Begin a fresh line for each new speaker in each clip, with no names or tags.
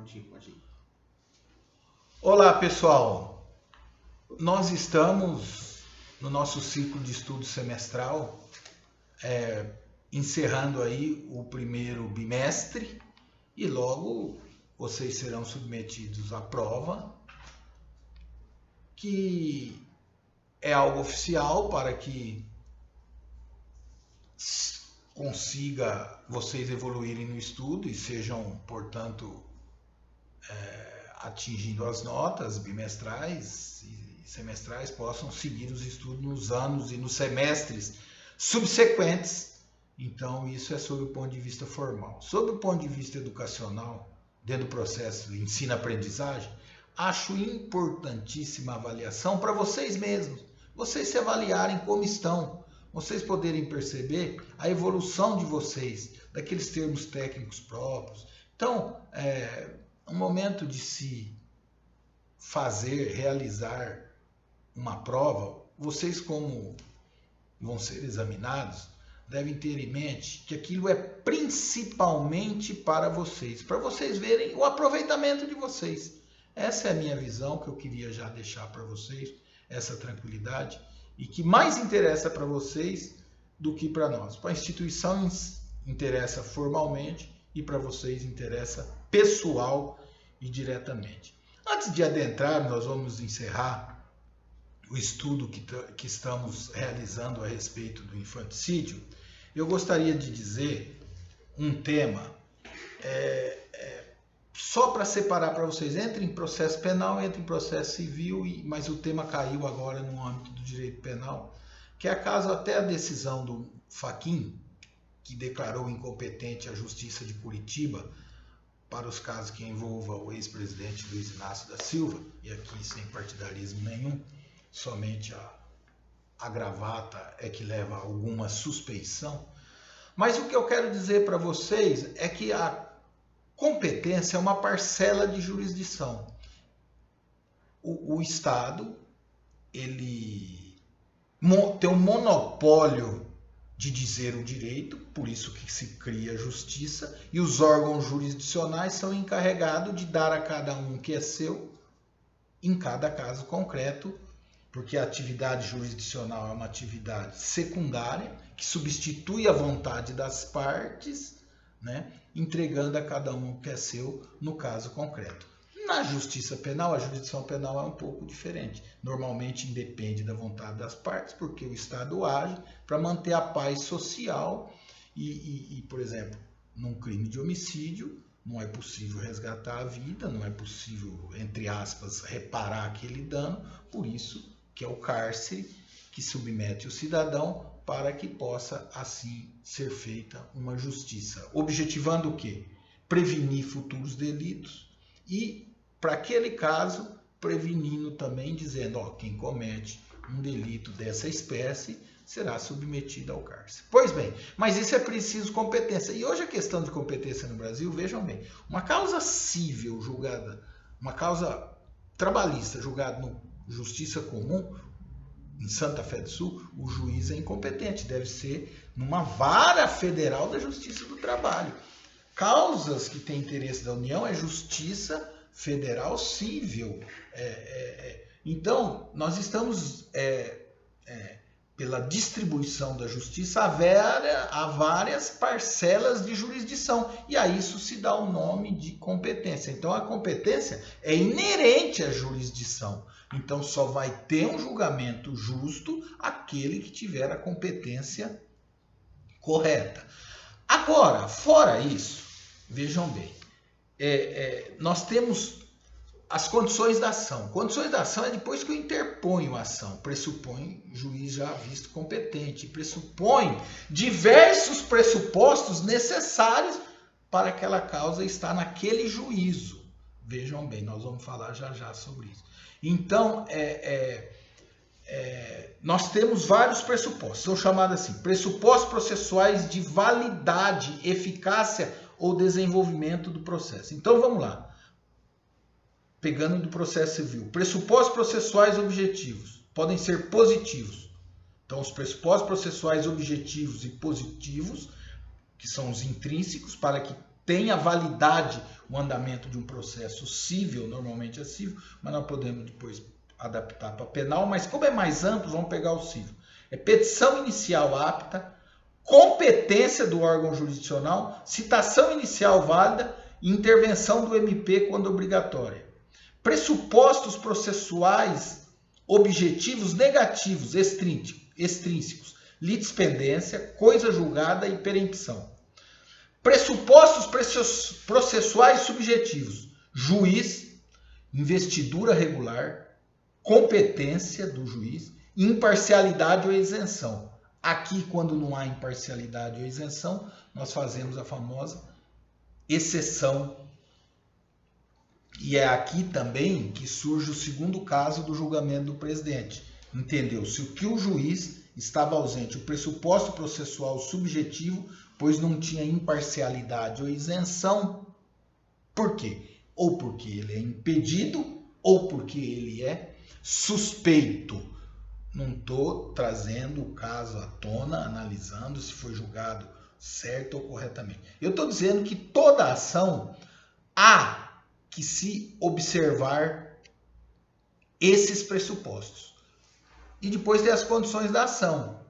Pode ir.
Olá, pessoal. Nós estamos no nosso ciclo de estudo semestral, encerrando aí o primeiro bimestre e logo vocês serão submetidos à prova, que é algo oficial para que consiga vocês evoluírem no estudo e sejam, portanto, atingindo as notas bimestrais e semestrais, possam seguir os estudos nos anos e nos semestres subsequentes. Então, isso é sob o ponto de vista formal. Sob o ponto de vista educacional, dentro do processo de ensino-aprendizagem, acho importantíssima a avaliação para vocês mesmos, vocês se avaliarem como estão, vocês poderem perceber a evolução de vocês, daqueles termos técnicos próprios. Então, um momento de se realizar uma prova, vocês, como vão ser examinados, devem ter em mente que aquilo é principalmente para vocês verem o aproveitamento de vocês. Essa é a minha visão, que eu queria já deixar para vocês, essa tranquilidade, e que mais interessa para vocês do que para nós. Para a instituição interessa formalmente e para vocês interessa pessoal e diretamente. Antes de adentrar, nós vamos encerrar o estudo que estamos realizando a respeito do infanticídio. Eu gostaria de dizer um tema só para separar para vocês, entre em processo penal, entre em processo civil, mas o tema caiu agora no âmbito do direito penal, que é caso até a decisão do Fachin, que declarou incompetente a Justiça de Curitiba para os casos que envolvam o ex-presidente Luiz Inácio da Silva, e aqui sem partidarismo nenhum, somente a gravata é que leva a alguma suspeição. Mas o que eu quero dizer para vocês é que a competência é uma parcela de jurisdição. O Estado, ele tem um monopólio de dizer o direito, por isso que se cria a justiça, e os órgãos jurisdicionais são encarregados de dar a cada um o que é seu, em cada caso concreto, porque a atividade jurisdicional é uma atividade secundária, que substitui a vontade das partes, né, entregando a cada um o que é seu no caso concreto. Na justiça penal, a jurisdição penal é um pouco diferente. Normalmente independe da vontade das partes, porque o Estado age para manter a paz social e, por exemplo, num crime de homicídio, não é possível resgatar a vida, não é possível, entre aspas, reparar aquele dano, por isso que é o cárcere que submete o cidadão para que possa, assim, ser feita uma justiça. Objetivando o quê? Prevenir futuros delitos e, para aquele caso, prevenindo também, dizendo, quem comete um delito dessa espécie será submetido ao cárcere. Pois bem, mas isso é preciso competência. E hoje a questão de competência no Brasil, vejam bem, uma causa civil julgada, uma causa trabalhista julgada no Justiça Comum, em Santa Fé do Sul, o juiz é incompetente, deve ser numa vara federal da Justiça do Trabalho. Causas que têm interesse da União é Justiça Federal Civil. Então, nós estamos, pela distribuição da justiça, a várias parcelas de jurisdição, e a isso se dá o nome de competência. Então, a competência é inerente à jurisdição. Então, só vai ter um julgamento justo aquele que tiver a competência correta. Agora, fora isso, vejam bem, nós temos as condições da ação. Condições da ação é depois que eu interponho a ação. Pressupõe juiz já visto competente, pressupõe diversos pressupostos necessários para aquela causa estar naquele juízo. Vejam bem, nós vamos falar já sobre isso. Então, nós temos vários pressupostos, são chamados assim, pressupostos processuais de validade, eficácia ou desenvolvimento do processo. Então, vamos lá. Pegando do processo civil, pressupostos processuais objetivos podem ser positivos. Então, os pressupostos processuais objetivos e positivos, que são os intrínsecos, para que tem a validade o andamento de um processo civil, normalmente é civil, mas nós podemos depois adaptar para penal, mas como é mais amplo, vamos pegar o civil. É petição inicial apta, competência do órgão jurisdicional, citação inicial válida e intervenção do MP quando obrigatória. Pressupostos processuais objetivos negativos extrínsecos, litispendência, coisa julgada e perempção. Pressupostos processuais subjetivos, juiz, investidura regular, competência do juiz, imparcialidade ou isenção. Aqui, quando não há imparcialidade ou isenção, nós fazemos a famosa exceção. E é aqui também que surge o segundo caso do julgamento do presidente. Entendeu-se que o juiz estava ausente, o pressuposto processual subjetivo, pois não tinha imparcialidade ou isenção. Por quê? Ou porque ele é impedido, ou porque ele é suspeito. Não estou trazendo o caso à tona, analisando se foi julgado certo ou corretamente. Eu estou dizendo que toda ação há que se observar esses pressupostos. E depois tem as condições da ação.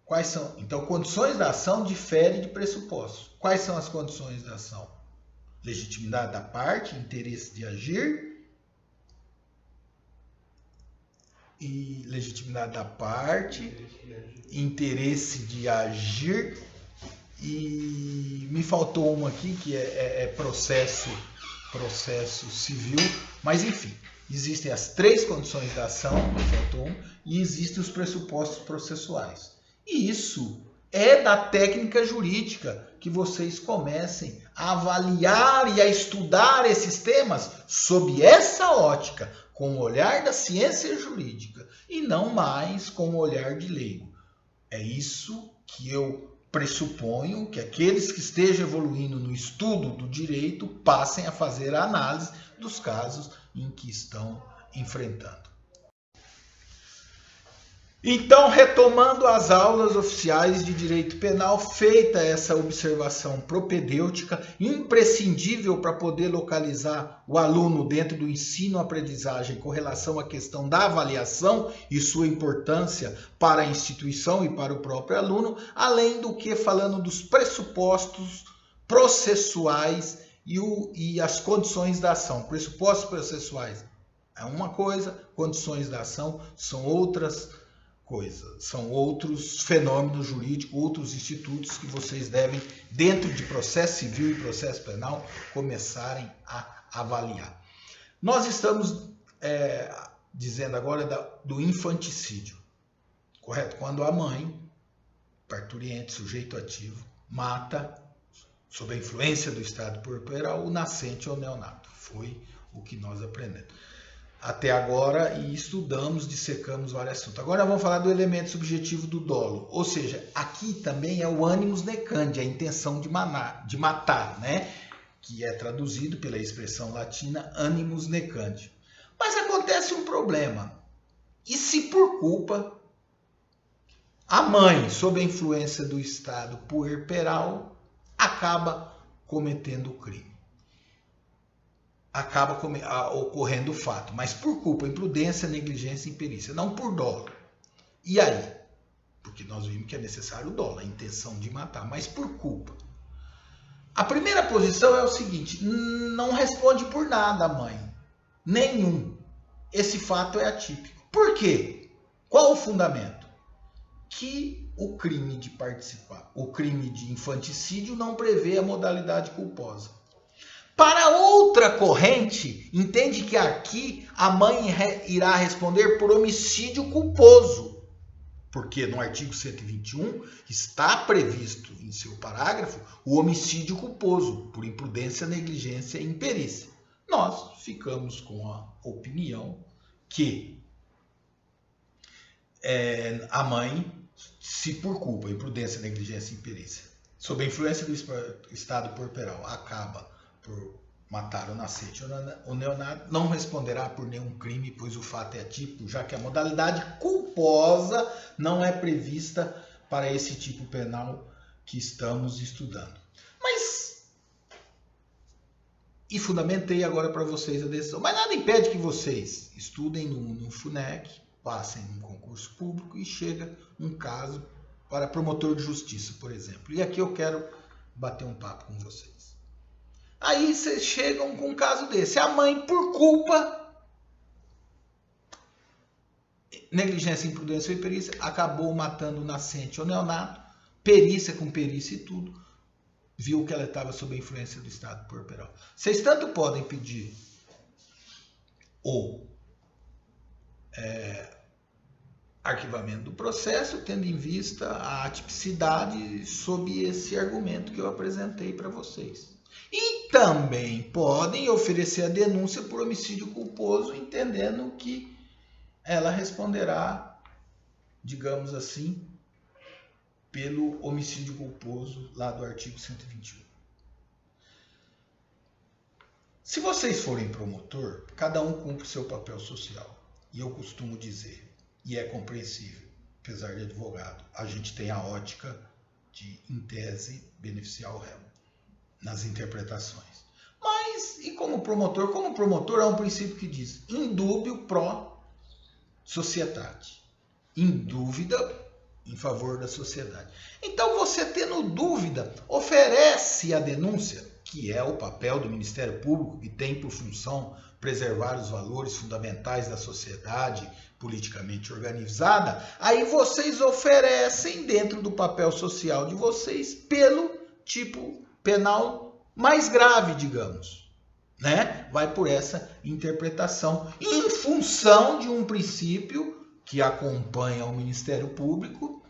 Quais são? Então, condições da ação diferem de pressupostos. Quais são as condições da ação? Legitimidade da parte, interesse de agir. E legitimidade da parte, interesse de agir. E me faltou uma aqui, que é processo civil. Mas, enfim, existem as três condições da ação, me faltou um, e existem os pressupostos processuais. E isso é da técnica jurídica, que vocês comecem a avaliar e a estudar esses temas sob essa ótica, com o olhar da ciência jurídica e não mais com o olhar de leigo. É isso que eu pressuponho que aqueles que estejam evoluindo no estudo do direito passem a fazer a análise dos casos em que estão enfrentando. Então, retomando as aulas oficiais de direito penal, feita essa observação propedêutica, imprescindível para poder localizar o aluno dentro do ensino-aprendizagem com relação à questão da avaliação e sua importância para a instituição e para o próprio aluno, além do que falando dos pressupostos processuais e as condições da ação. Pressupostos processuais é uma coisa, condições da ação são outras coisas, são outros fenômenos jurídicos, outros institutos que vocês devem, dentro de processo civil e processo penal, começarem a avaliar. Nós estamos dizendo agora do infanticídio, correto? Quando a mãe, parturiente, sujeito ativo, mata, sob a influência do estado puerperal, o nascente ou neonato. Foi o que nós aprendemos até agora e estudamos, dissecamos vários assuntos. Agora vamos falar do elemento subjetivo do dolo, ou seja, aqui também é o animus necandi, a intenção de matar, né? Que é traduzido pela expressão latina animus necandi. Mas acontece um problema. E se por culpa a mãe, sob a influência do estado puerperal, acaba cometendo o crime? Acaba ocorrendo o fato, mas por culpa, imprudência, negligência e imperícia, não por dolo. E aí? Porque nós vimos que é necessário o dolo, a intenção de matar, mas por culpa. A primeira posição é o seguinte, não responde por nada a mãe, nenhum. Esse fato é atípico. Por quê? Qual o fundamento? Que o crime de participar, o crime de infanticídio não prevê a modalidade culposa. Para outra corrente, entende que aqui a mãe irá responder por homicídio culposo, porque no artigo 121 está previsto em seu parágrafo o homicídio culposo, por imprudência, negligência e imperícia. Nós ficamos com a opinião que a mãe, se por culpa, imprudência, negligência e imperícia, sob a influência do estado puerperal, acaba por matar o nascente ou neonato, não responderá por nenhum crime, pois o fato é atípico, já que a modalidade culposa não é prevista para esse tipo penal que estamos estudando. Mas e fundamentei agora para vocês a decisão. Mas nada impede que vocês estudem no FUNEC, passem num concurso público e chega um caso para promotor de justiça, por exemplo. E aqui eu quero bater um papo com vocês. Aí vocês chegam com um caso desse. A mãe, por culpa, negligência, imprudência ou imperícia, acabou matando o nascente ou neonato, perícia com perícia e tudo, viu que ela estava sob a influência do estado puerperal. Vocês tanto podem pedir o arquivamento do processo, tendo em vista a atipicidade sob esse argumento que eu apresentei para vocês. E também podem oferecer a denúncia por homicídio culposo, entendendo que ela responderá, digamos assim, pelo homicídio culposo lá do artigo 121. Se vocês forem promotor, cada um cumpre seu papel social. E eu costumo dizer, e é compreensível, apesar de advogado, a gente tem a ótica de, em tese, beneficiar o réu nas interpretações. Mas, e como promotor? Como promotor, há um princípio que diz indúbio pro societate. Em dúvida, em favor da sociedade. Então, você tendo dúvida, oferece a denúncia, que é o papel do Ministério Público, que tem por função preservar os valores fundamentais da sociedade politicamente organizada. Aí vocês oferecem, dentro do papel social de vocês, pelo tipo penal mais grave, digamos. Né? Vai por essa interpretação, em função de um princípio que acompanha o Ministério Público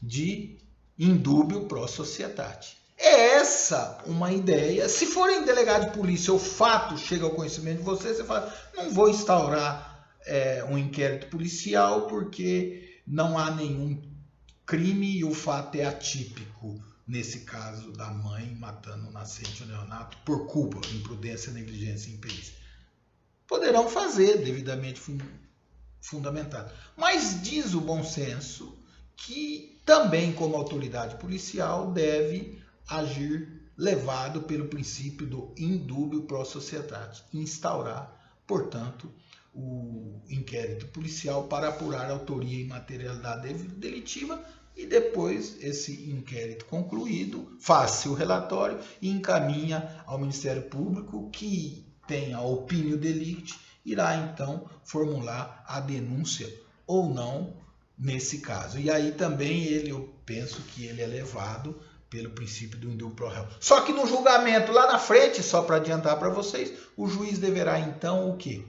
de indúbio pro societate. É essa uma ideia. Se forem delegado de polícia, o fato chega ao conhecimento de vocês, você fala, não vou instaurar um inquérito policial porque não há nenhum crime e o fato é atípico. Nesse caso da mãe matando o nascente ou neonato por culpa, imprudência, negligência e imperícia. Poderão fazer devidamente fundamentado. Mas diz o bom senso que também como autoridade policial deve agir levado pelo princípio do indúbio pro societate. Instaurar, portanto, o inquérito policial para apurar a autoria e materialidade delitiva e depois esse inquérito concluído, faz-se o relatório e encaminha ao Ministério Público que tem a opinio delicti, irá então formular a denúncia ou não nesse caso. E aí também eu penso que ele é levado pelo princípio do indúbio pro réu. Só que no julgamento lá na frente, só para adiantar para vocês, o juiz deverá então o quê?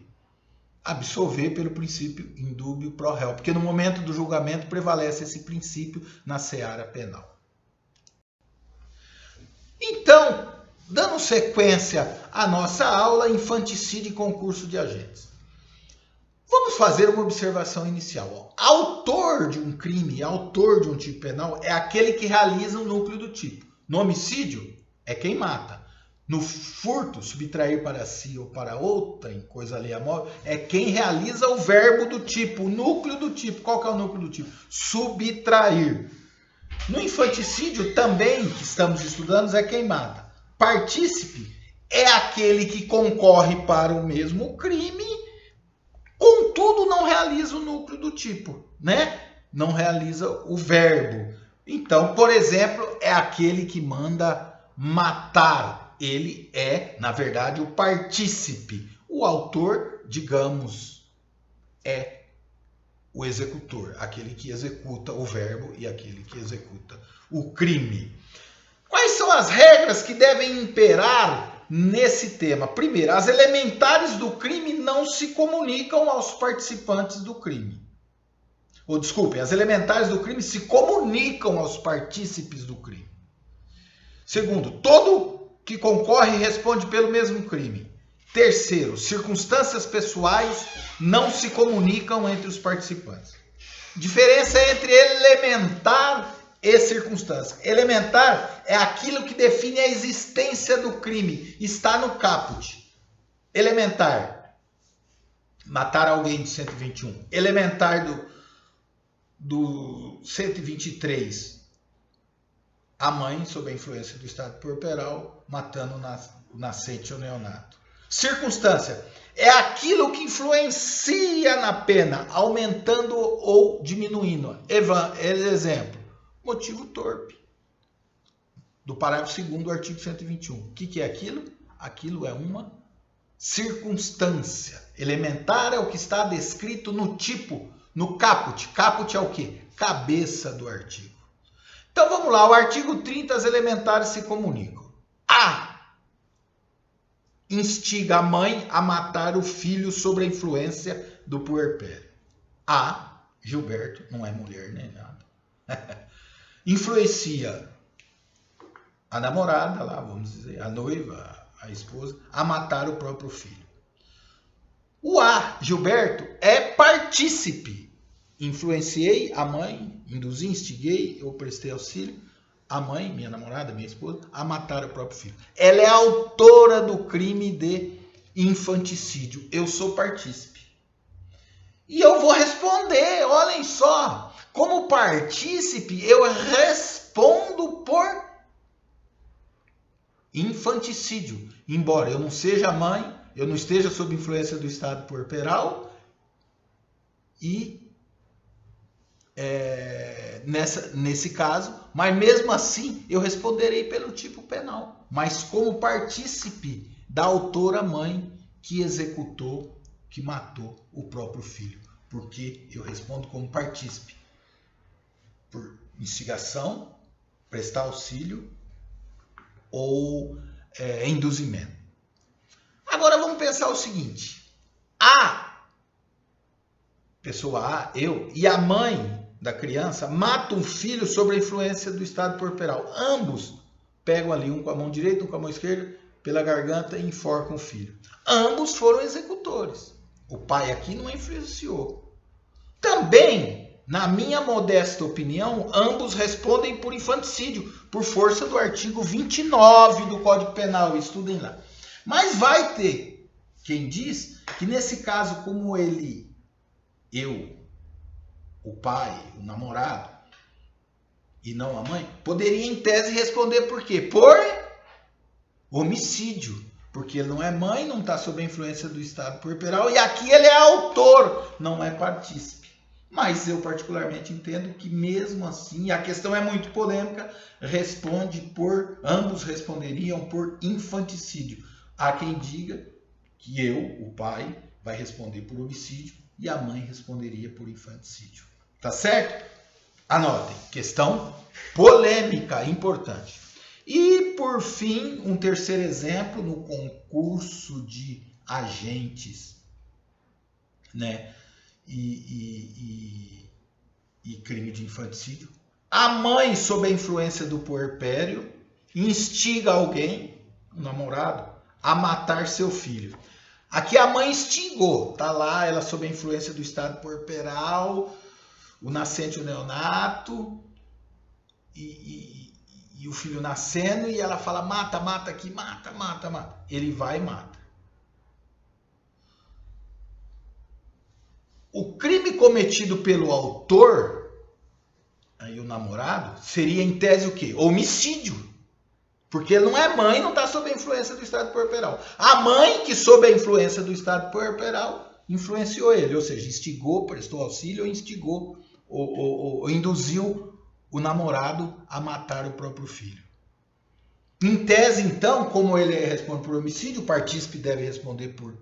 Absolver pelo princípio indúbio pro réu, porque no momento do julgamento prevalece esse princípio na seara penal. Então, dando sequência à nossa aula infanticídio e concurso de agentes. Vamos fazer uma observação inicial. Autor de um crime, autor de um tipo penal, é aquele que realiza o núcleo do tipo. No homicídio, é quem mata. No furto, subtrair para si ou para outra, em coisa alheia móvel, é quem realiza o verbo do tipo, o núcleo do tipo. Qual que é o núcleo do tipo? Subtrair. No infanticídio também, que estamos estudando, é quem mata. Partícipe é aquele que concorre para o mesmo crime, contudo não realiza o núcleo do tipo, né? Não realiza o verbo. Então, por exemplo, é aquele que manda matar. Ele é, na verdade, o partícipe. O autor, digamos, é o executor, aquele que executa o verbo e aquele que executa o crime. Quais são as regras que devem imperar nesse tema? Primeiro, as elementares do crime não se comunicam aos participantes do crime. Ou, desculpem, as elementares do crime se comunicam aos partícipes do crime. Segundo, todo que concorre responde pelo mesmo crime. Terceiro, circunstâncias pessoais não se comunicam entre os participantes. Diferença entre elementar e circunstância. Elementar é aquilo que define a existência do crime. Está no caput. Elementar, matar alguém do 121. Elementar do 123, a mãe, sob a influência do estado puerperal, matando o nascente ou neonato. Circunstância é aquilo que influencia na pena, aumentando ou diminuindo. Exemplo, motivo torpe. Do parágrafo 2º do artigo 121. O que é aquilo? Aquilo é uma circunstância. Elementar é o que está descrito no tipo, no caput. Caput é o quê? Cabeça do artigo. Então vamos lá, o artigo 30, as elementares se comunicam. A. Instiga a mãe a matar o filho sob a influência do puerpério. A. Gilberto, não é mulher nem nada. Influencia a namorada lá, vamos dizer, a noiva, a esposa, a matar o próprio filho. O A, Gilberto, é partícipe. Influenciei a mãe, induzi, instiguei, eu prestei auxílio, a mãe, minha namorada, minha esposa, a matar o próprio filho. Ela é autora do crime de infanticídio. Eu sou partícipe. E eu vou responder, olhem só. Como partícipe, eu respondo por infanticídio. Embora eu não seja mãe, eu não esteja sob influência do estado puerperal e nesse caso, mas mesmo assim eu responderei pelo tipo penal, mas como partícipe da autora mãe que executou, que matou o próprio filho, porque eu respondo como partícipe por instigação, prestar auxílio ou induzimento. Agora vamos pensar o seguinte: a pessoa A, eu, e a mãe da criança matam um filho sob a influência do estado puerperal. Ambos pegam ali, um com a mão direita, um com a mão esquerda, pela garganta e enforcam o filho. Ambos foram executores. O pai aqui não influenciou. Também, na minha modesta opinião, ambos respondem por infanticídio, por força do artigo 29 do Código Penal. Estudem lá. Mas vai ter quem diz que nesse caso, como o pai, o namorado, e não a mãe, poderia em tese responder por quê? Por homicídio. Porque ele não é mãe, não está sob a influência do estado puerperal, e aqui ele é autor, não é partícipe. Mas eu particularmente entendo que mesmo assim, a questão é muito polêmica, ambos responderiam por infanticídio. Há quem diga que o pai, vai responder por homicídio e a mãe responderia por infanticídio. Tá certo? Anotem. Questão polêmica, importante. E, por fim, um terceiro exemplo no concurso de agentes, né? E crime de infanticídio. A mãe, sob a influência do puerpério, instiga alguém, um namorado, a matar seu filho. Aqui a mãe instigou, tá lá, ela sob a influência do estado puerperal, o nascente, o neonato, e o filho nascendo, e ela fala, mata, mata aqui, mata, mata, mata. Ele vai e mata. O crime cometido pelo autor, aí o namorado, seria em tese o quê? Homicídio. Porque ele não é mãe, não está sob a influência do estado puerperal. A mãe que sob a influência do estado puerperal influenciou ele, ou seja, instigou, prestou auxílio, ou instigou, ou induziu o namorado a matar o próprio filho. Em tese, então, como ele responde por homicídio, o partícipe deve responder por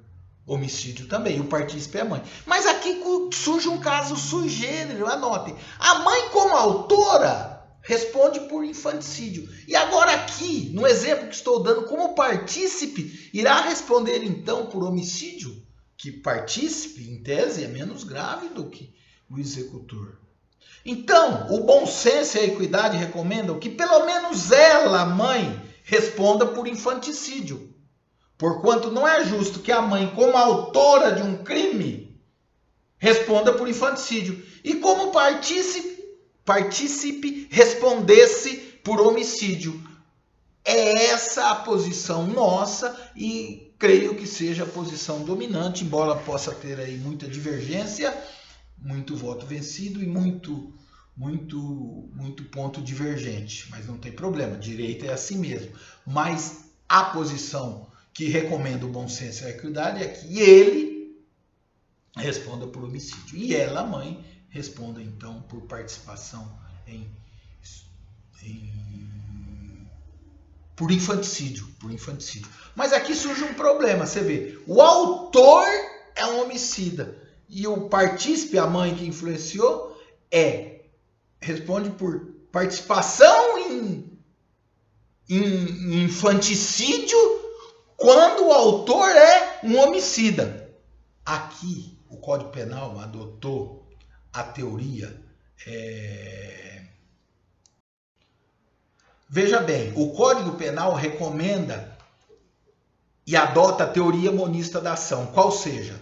homicídio também, o partícipe é a mãe. Mas aqui surge um caso sui generis, anotem. A mãe, como autora, responde por infanticídio. E agora aqui, no exemplo que estou dando, como partícipe, irá responder então por homicídio, que partícipe, em tese, é menos grave do que o executor. Então, o bom senso e a equidade recomendam que pelo menos ela, a mãe, responda por infanticídio. Porquanto não é justo que a mãe, como autora de um crime, responda por infanticídio. E como partícipe respondesse por homicídio. É essa a posição nossa e creio que seja a posição dominante, embora possa ter aí muita divergência, muito voto vencido e muito ponto divergente, mas não tem problema, direito é assim mesmo. Mas a posição que recomenda o bom senso e a equidade é que ele responda por homicídio e ela, a mãe, responda então por participação por infanticídio, Mas aqui surge um problema, você vê, o autor é um homicida e o partícipe, a mãe que influenciou, responde por participação em infanticídio quando o autor é um homicida. Aqui, o Código Penal adotou a teoria... Veja bem, o Código Penal recomenda e adota a teoria monista da ação, qual seja,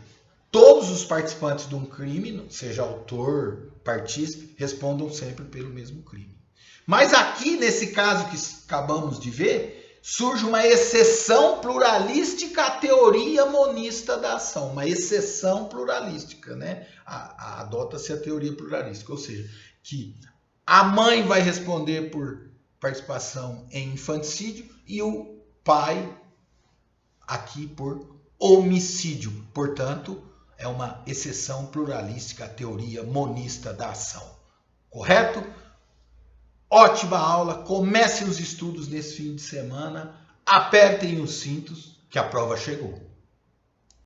todos os participantes de um crime, seja autor, partícipe, respondam sempre pelo mesmo crime. Mas aqui, nesse caso que acabamos de ver, surge uma exceção pluralística à teoria monista da ação, uma exceção pluralística, né? Adota-se a teoria pluralística, ou seja, que a mãe vai responder por participação em infanticídio e o pai aqui por homicídio. Portanto, é uma exceção pluralística à teoria monista da ação. Correto? Ótima aula. Comecem os estudos nesse fim de semana. Apertem os cintos que a prova chegou.